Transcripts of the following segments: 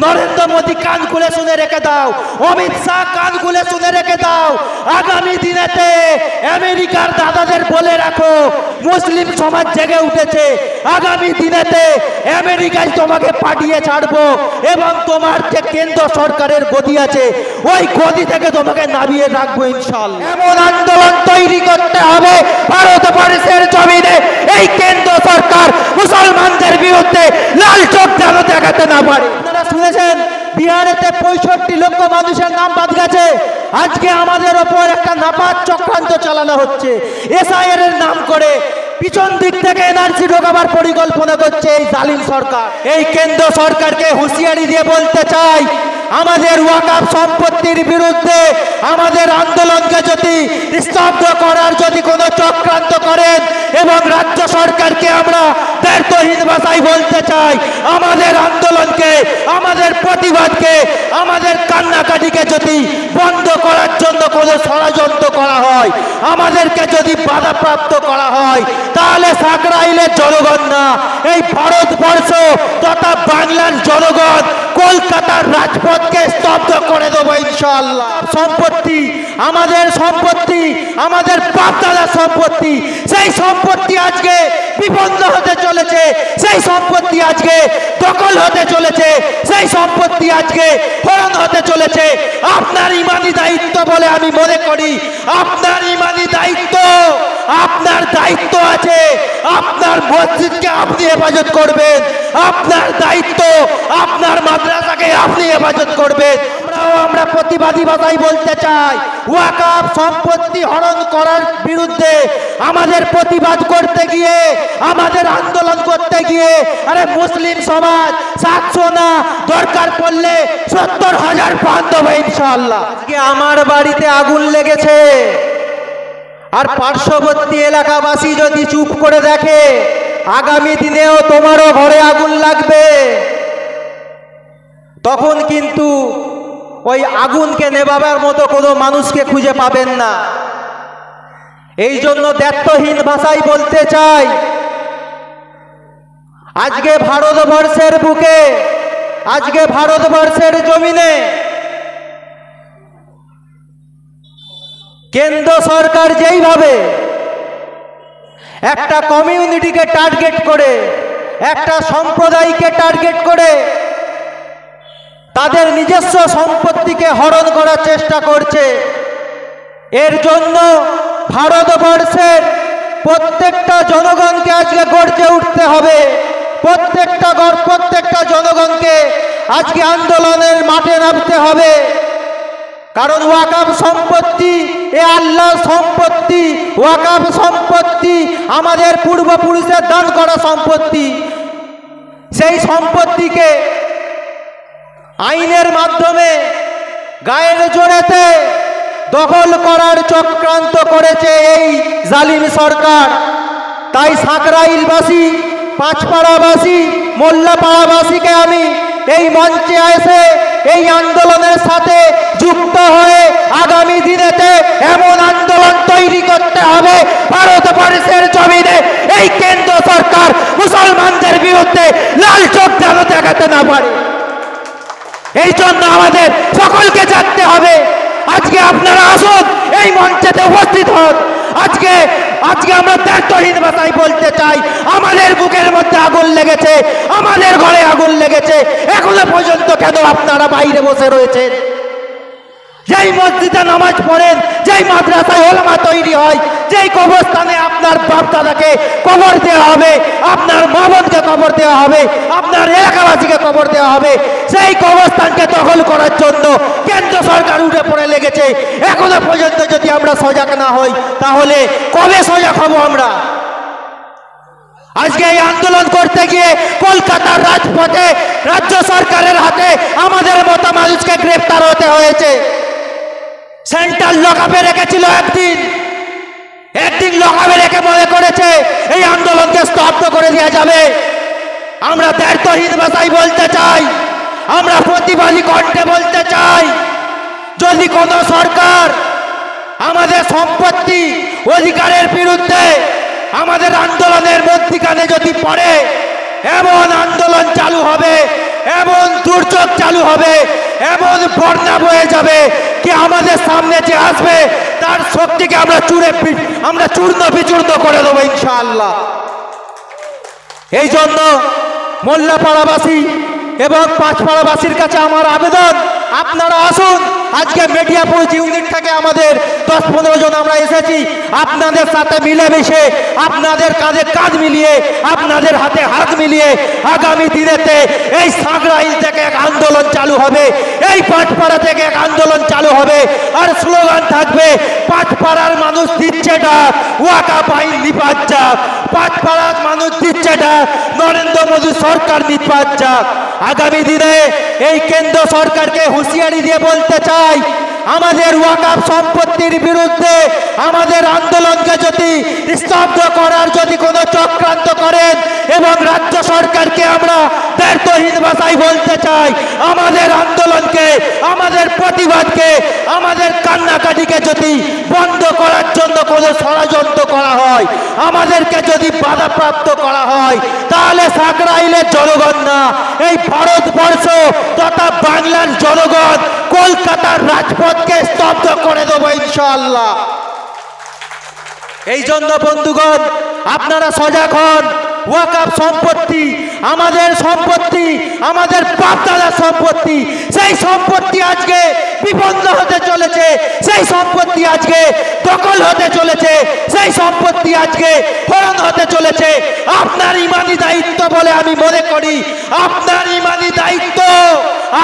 নরেন্দ্র মোদী কান খুলে শুনে রেখে দাও, অমিত শাহ কান খুলে শুনে রেখে দাও, আগামী দিনেতে আমেরিকার দাদাদের বলে রাখো মুসলিম সমাজ জেগে উঠেছে। আগামী দিনেতে আমেরিকায় তোমাকে পাঠিয়ে ছাড়বো এবং তোমার যে কেন্দ্র সরকারের গদি আছে ওই গদি থেকে তোমাকে নামিয়ে রাখবো ইনশাআল্লাহ। এমন আন্দোলন তৈরি করতে হবে ভারতবর্ষের জমিনে এই কেন্দ্র সরকার মুসলমানদের বিরুদ্ধে লাল চোখ যেন দেখাতে না পারে। আপনারা শুনেছেন বিহারেতে 65 লক্ষ মানুষের নাম বাদ গেছে। আজকে আমাদের ওপর একটা নাপাক চক্রান্ত চালানো হচ্ছে এসআইআর এর নাম করে। পিছন দিক থেকে এনআরসি ঢোকাবার পরিকল্পনা করছে এই জালিম সরকার। এই কেন্দ্র সরকারকে হুঁশিয়ারি দিয়ে বলতে চাই, আমাদের ওয়াকফ সম্পত্তির বিরুদ্ধে আমাদের আন্দোলনকে যদি স্তব্ধ করার যদি কোনো চক্রান্ত করেন এবং রাজ্য সরকারকে আমরা দায়িত্বহীন ভাষায় বলতে চাই, আমাদের আন্দোলনকে, আমাদের প্রতিবাদকে, আমাদের কান্নাকাটিকে যদি বন্ধ করার জন্য কোনো ষড়যন্ত্র করা হয়, আমাদেরকে যদি বাধাপ্রাপ্ত করা হয়, তাহলে সাকরাইলের জনগণ না, এই ভারতবর্ষ তথা বাংলার জনগণ কলকাতার রাজপথকে স্তব্ধ করে দেবো ইনশাআল্লাহ। সম্পত্তি আমাদের সম্পত্তি, আমাদের বাপদাদার সম্পত্তি, সেই সম্পত্তি আজকে বিপন্ন হতে চলেছে, সেই সম্পত্তি আজকে দখল হতে চলেছে, সেই সম্পত্তি আজকে হরণ হতে চলেছে। আপনার ইমানি দায়িত্ব বলে আমি মনে করি, আপনার ইমানি দায়িত্ব, আপনার দায়িত্ব আছে আপনার মসজিদকে আপনি হেফাজত করবেন, আপনার দায়িত্ব আপনার মাদ্রাসাকে আপনি হেফাজত করবেন। আমরা প্রতিবাদী ভাষায় বলতে চাই, ওয়াকফ সম্পত্তি হরণ করার বিরুদ্ধে আমাদের প্রতিবাদ করতে গিয়ে, আমাদের আন্দোলন করতে গিয়ে আরে মুসলিম সমাজ 700 না, দরকার পড়লে 70,000 পান দেবো ইনশাআল্লাহ। আজকে আমার বাড়িতে আগুন লেগেছে আর পার্শ্ববর্তী এলাকাবাসী যদি চুপ করে দেখে, আগামী দিনেও তোমারও ঘরে আগুন লাগবে। তখন কিন্তু ওই আগুনকে নেভাবার মতো কোনো মানুষকে খুঁজে পাবেন না। এই জন্য দায়িত্বহীন ভাষায় বলতে চাই, আজকে ভারতবর্ষের বুকে, আজকে ভারতবর্ষের জমিনে কেন্দ্র সরকার যেইভাবে একটা কমিউনিটিকে টার্গেট করে, একটা সম্প্রদায়কে টার্গেট করে তাদের নিজস্ব সম্পত্তিকে হরণ করার চেষ্টা করছে, এর জন্য ভারতবর্ষের প্রত্যেকটা জনগণকে আজকে গর্জে উঠতে হবে। প্রত্যেকটা জনগণকে আজকে আন্দোলনের মাঠে নামতে হবে। কারণ ওয়াকফ সম্পত্তি এ আল্লাহর সম্পত্তি, ওয়াকফ সম্পত্তি আমাদের পূর্বপুরুষের দান করা সম্পত্তি। সেই সম্পত্তিকে আইনের মাধ্যমে গায়ের জোরেতে দখল করার চক্রান্ত করেছে এই জালিম সরকার। তাই সাকরাইলবাসী, পাঁচপাড়াবাসী, মোল্লাপাড়াবাসীকে আমি এই মঞ্চে এসে এই আন্দোলনের সাথে যুক্ত হয়ে আগামী দিনেতে এমন আন্দোলন তৈরি করতে হবে ভারতবর্ষের জমিনে এই কেন্দ্র সরকার মুসলমানদের বিরুদ্ধে লাল চোখ যেন দেখাতে না পারে। এই জন্য আমাদের সকলকে জানতে হবে। আজকে আপনারা আসুন, এই মঞ্চেতে উপস্থিত হন। আজকে আমরা দায়িত্বহীন ভাষায় বলতে চাই, আমাদের বুকের মধ্যে আগুন লেগেছে, আমাদের ঘরে আগুন লেগেছে, এখনো পর্যন্ত কেন আপনারা বাইরে বসে রয়েছেন? যেই মসজিদে নামাজ পড়েন, যেই মাদ্রাসায় ওলামা তৈরি হয়, যেই কবরস্থানে আপনার বাপ দাদাকে কবর দেওয়া হবে, আপনার মা বোনকে কবর দেওয়া হবে, আপনার এলাকাবাসীকে কবর দেওয়া হবে, সেই কবরস্থানকে দখল করার জন্য কেন্দ্র সরকার উঠে পড়ে লেগেছে। এখনো পর্যন্ত যদি আমরা সজাগ না হই, তাহলে কবে সজাগ হব আমরা? আজকে এই আন্দোলন করতে গিয়ে কলকাতার রাজপথে রাজ্য সরকারের হাতে আমাদের মতো মানুষকে গ্রেফতার হতে হয়েছে। সেন্ট্রাল লকআপে রেখেছিল একদিন লকআপে রেখে মনে করেছে এই আন্দোলনকে স্তব্ধ করে দেওয়া যাবে। আমরা দায়িত্বহীন ভাষায় বলতে চাই, আমরা প্রতিবাদী কণ্ঠে বলতে চাই, যদি কোনো সরকার আমাদের সম্পত্তি অধিকারের বিরুদ্ধে আমাদের আন্দোলনের মধ্যিখানে যদি পড়ে, এমন আন্দোলন চালু হবে এমন দুর্যোগ চালু হবে, এমন বন্যা বয়ে যাবে কি আমাদের সামনে যে আসবে তার শক্তিকে আমরা চূর্ণ বিচূর্ণ করে দেবো ইনশাআল্লাহ। এই জন্য মোল্লাপাড়াবাসী এবং পাঁচপাড়াবাসীর কাছে আমার আবেদন, আপনারা আসুন। আজকে মিডিয়াপুর ইউনিট থেকে আমাদের 10-15 জন আমরা এসেছি আপনাদের সাথে মিলেমিশে, আপনাদের কাঁধে কাঁধ মিলিয়ে, আপনাদের হাতে হাত মিলিয়ে আগামী দিনেতে এই সাঁকরাইল থেকে এক আন্দোলন চালু হবে, এই পাঁচপাড়া থেকে এক আন্দোলন চালু হবে। আর স্লোগান থাকবে, পাঁচপাড়ার মানুষ দিচ্ছে ডাক, ওয়াকাফ আইন নিপাত যাক। পাঁচপাড়ার মানুষ দিচ্ছে ডাক, নরেন্দ্র মোদী সরকার নিপাত যাক। আগামী দিনে এই কেন্দ্র সরকারকে হুঁশিয়ারি দিয়ে বলতে চাই, আমাদের ওয়াকাফ সম্পত্তির বিরুদ্ধে আমাদের আন্দোলনকে যদি স্তব্ধ করার যদি কোনো চক্রান্ত করেন, এবং রাজ্য সরকারকে আমরা দায়িত্বহীন ভাষায় বলতে চাই, আমাদের আন্দোলনকে, আমাদের প্রতিবাদকে, আমাদের কান্নাকাটিকে যদি বন্ধ করার জন্য কোনো ষড়যন্ত্র করা হয়, আমাদেরকে যদি বাধাপ্রাপ্ত করা হয়, তাহলে সাঁকরাইলের জনগণ না, এই ভারতবর্ষ তথা বাংলার জনগণ কলকাতার রাজপথকে স্তব্ধ করে দেবো ইনশাআল্লাহ। এই জন্য বন্ধুগণ, আপনারা সজাগ হন। ওয়াকাফ সম্পত্তি আমাদের সম্পত্তি, আমাদের বাপদাদার সম্পত্তি। সেই সম্পত্তি আজকে বিপন্ন হতে চলেছে, সেই সম্পত্তি আজকে দখল হতে চলেছে, সেই সম্পত্তি আজকে হরণ হতে চলেছে। আপনার ইমানি দায়িত্ব বলে আমি মনে করি, আপনার ইমানি দায়িত্ব,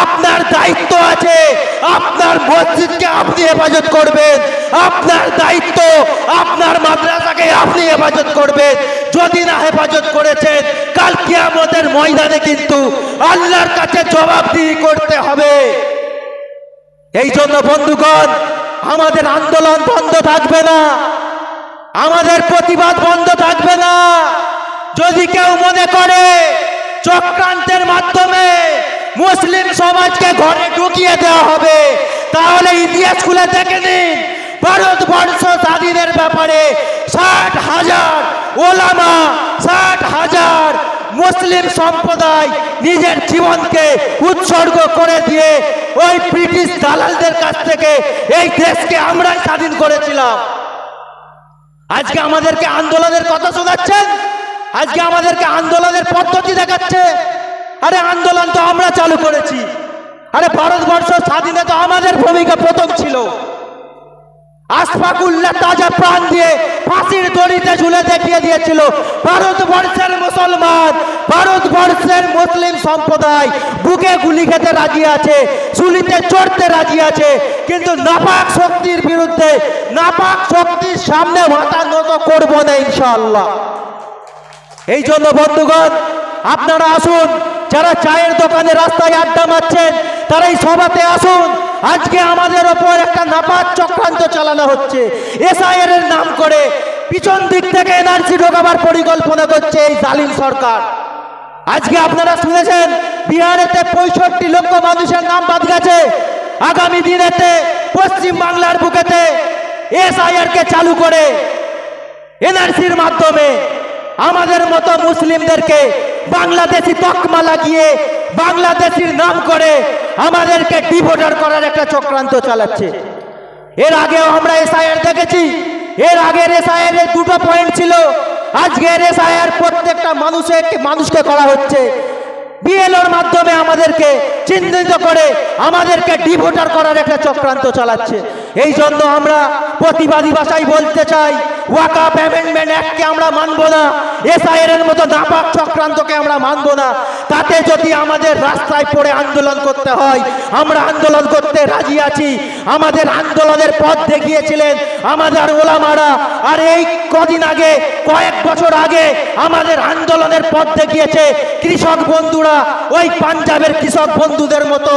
আপনার দায়িত্ব আছে, আপনার মসজিদকে আপনি হেফাজত করবেন, আপনার দায়িত্ব আপনার মাদ্রাসাকে আপনি হেফাজত করবেন। যদি না হেফাজত করেছেন, কাল কিয়ামতের ময়দানে কিন্তু আল্লাহর কাছে জবাবদিহি করতে হবে। এই জন্য বন্ধুগণ, আমাদের আন্দোলন বন্ধ থাকবে না, আমাদের প্রতিবাদ বন্ধ থাকবে না। যদি কেউ মনে করে চক্রান্তের মাধ্যমে মুসলিম সমাজকে ঘরে ঢুকিয়ে দেওয়া হবে, তাহলে ইতিহাস খুলে দেখে নিন। ভারতবর্ষ স্বাধীনের ব্যাপারে 60,000 ওলামা, 60,000 মুসলিম সম্প্রদায় নিজের জীবনকে উৎসর্গ করে দিয়ে ওই ব্রিটিশ দালালদের কাছ থেকে এই দেশকে আমরাই স্বাধীন করেছিলাম। আজকে আমাদেরকে আন্দোলনের কথা শোনাচ্ছেন, আজকে আমাদেরকে আন্দোলনের পদ্ধতি দেখাচ্ছে। আরে আন্দোলন তো আমরা চালু করেছি। আরে ভারতবর্ষ স্বাধীনে তো আমাদের ভূমিকা প্রথম ছিল। আশফাকুল্লাহ তাজা প্রাণ দিয়ে ফাঁসির দড়িতে ঝুলে দেখিয়ে দিয়েছিল ভারতবর্ষের মুসলমান, ভারতবর্ষের মুসলিম সম্প্রদায় বুকে গুলি খেতে রাজি আছে, চুলিতে চড়তে রাজি আছে, কিন্তু নাপাক শক্তির বিরুদ্ধে, নাপাক শক্তির সামনে মাথা নত করবো না ইনশাআল্লাহ। এই জন্য বন্ধুগণ, আপনারা আসুন। যারা চায়ের দোকানে রাস্তায় আড্ডা মারছেন, তারা এই সভাতে আসুন। আজকে আমাদের ওপর একটা নাপাক চক্রান্ত চালানো হচ্ছে, এসআইআর এর নাম করে পিছন দিক থেকে এনআরসি ঢোকাবার পরিকল্পনা করছে এই জালিম সরকার। আজকে আপনারা শুনেছেন বিহারেতে 65 লক্ষ মানুষের নাম বাদ গেছে। আগামী দিনেতে পশ্চিম বাংলার বুকেতে এসআইআর কে চালু করে এনআরসির মাধ্যমে আমাদের মতো মুসলিমদেরকে বাংলাদেশি তকমা লাগিয়ে বাংলাদেশির নাম করে আমাদেরকে ডিভোটার করার একটা চক্রান্ত চালাচ্ছে। এর আগেও আমরা এসআইআর দেখেছি। এর আগের এসআইআর এর দুটো পয়েন্ট ছিল, আজকের এসআইআর প্রত্যেকটা মানুষকে করা হচ্ছে। বিএলওর মাধ্যমে আমাদেরকে চিহ্নিত করে আমাদেরকে ডিভোটার করার একটা চক্রান্ত চালাচ্ছে। এই জন্য আমরা প্রতিবাদী ভাষায় বলতে চাই, ওয়াকাফ অ্যামেন্ডমেন্ট অ্যাক্টকে আমরা মানব না, এসআইআর এর মতো নাপাক চক্রান্তকে আমরা মানব না। তাতে যদি আমাদের রাস্তায় পড়ে আন্দোলন করতে হয়, আমরা আন্দোলন করতে রাজি আছি। আমাদের আন্দোলনের পথ দেখিয়েছিলেন আমাদের ওলামারা, আর এই কদিন আগে, কয়েক বছর আগে আমাদের আন্দোলনের পথ দেখিয়েছে কৃষক বন্ধুরা। ওই পাঞ্জাবের কৃষক বন্ধুদের মতো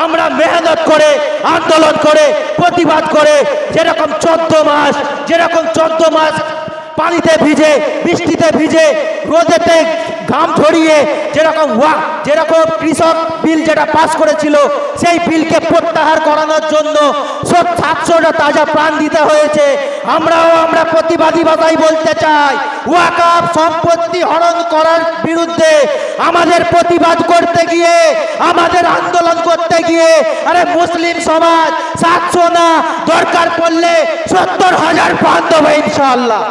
আমরা মেহনত করে, আন্দোলন করে, প্রতিবাদ করে, যেরকম 14 মাস পানিতে ভিজে, বৃষ্টিতে ভিজে, রোদেতে ঘাম ঝরিয়ে যেরকম কৃষক বিল যেটা পাস করেছিল সেই বিলকে প্রত্যাহার করানোর জন্য 700টা তাজা প্রাণ দিতে হয়েছে। আমরা প্রতিবাদী ভাষায় বলতে চাই, ওয়াকফ সম্পত্তি হরণ করার বিরুদ্ধে আমাদের প্রতিবাদ করতে গিয়ে, আমাদের আন্দোলন করতে গিয়ে আরে মুসলিম সমাজ 700 না, দরকার পড়লে 70,000 প্রাণ দেবো ইনশাআল্লাহ।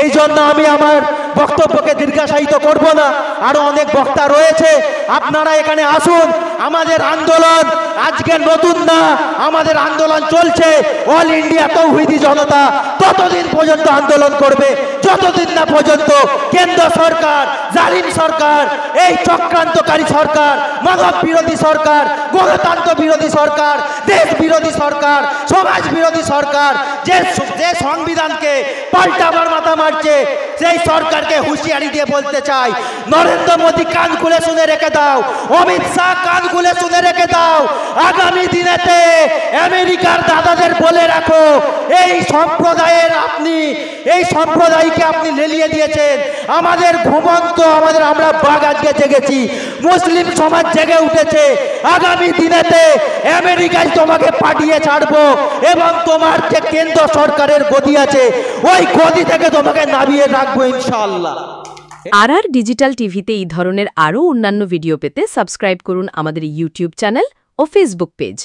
এই জন্য আমি আমার বক্তব্যকে দীর্ঘায়িত করব না, আরো অনেক বক্তা রয়েছে, আপনারা এখানে আসুন। আমাদের আন্দোলন আজকে নতুন না, আমাদের আন্দোলন চলছে। অল ইন্ডিয়া তৌহিদি জনতা ততদিন পর্যন্ত আন্দোলন করবে যতদিন না পর্যন্ত কেন্দ্র সরকার, জালিম সরকার, এই চক্রান্তকারী সরকার, মানব বিরোধী সরকার, গণতন্ত্র বিরোধী সরকার, দেশ বিরোধী সরকার, সমাজ বিরোধী সরকার, যে সংবিধানকে পাল্টাবার মাথা মারছে, সেই সরকারকে হুঁশিয়ারি দিয়ে বলতে চাই, নরেন্দ্র মোদী কান খুলে শুনে রেখে দাও, অমিত শাহ কান খুলে শুনে রেখে দাও, আগামী দিনেতে আমেরিকার দাদাদের বলে রাখো, এই সম্প্রদায়কে আপনি লেলিয়ে দিয়েছেন। আমাদের ঘুমন্ত আমরা বাঘ আজকে জেগেছি, মুসলিম সমাজ জেগে উঠেছে। আগামী দিনেতে আমেরিকায় তোমাকে পাঠিয়ে ছাড়বো এবং তোমার যে কেন্দ্র সরকারের গদি আছে ওই গদি থেকে তোমাকে নামিয়ে রাখবো ইনশাআল্লাহ। আর ডিজিটাল টিভিতে এই ধরনের আরও অন্যান্য ভিডিও পেতে সাবস্ক্রাইব করুন আমাদের ইউটিউব চ্যানেল ও ফেসবুক পেজ।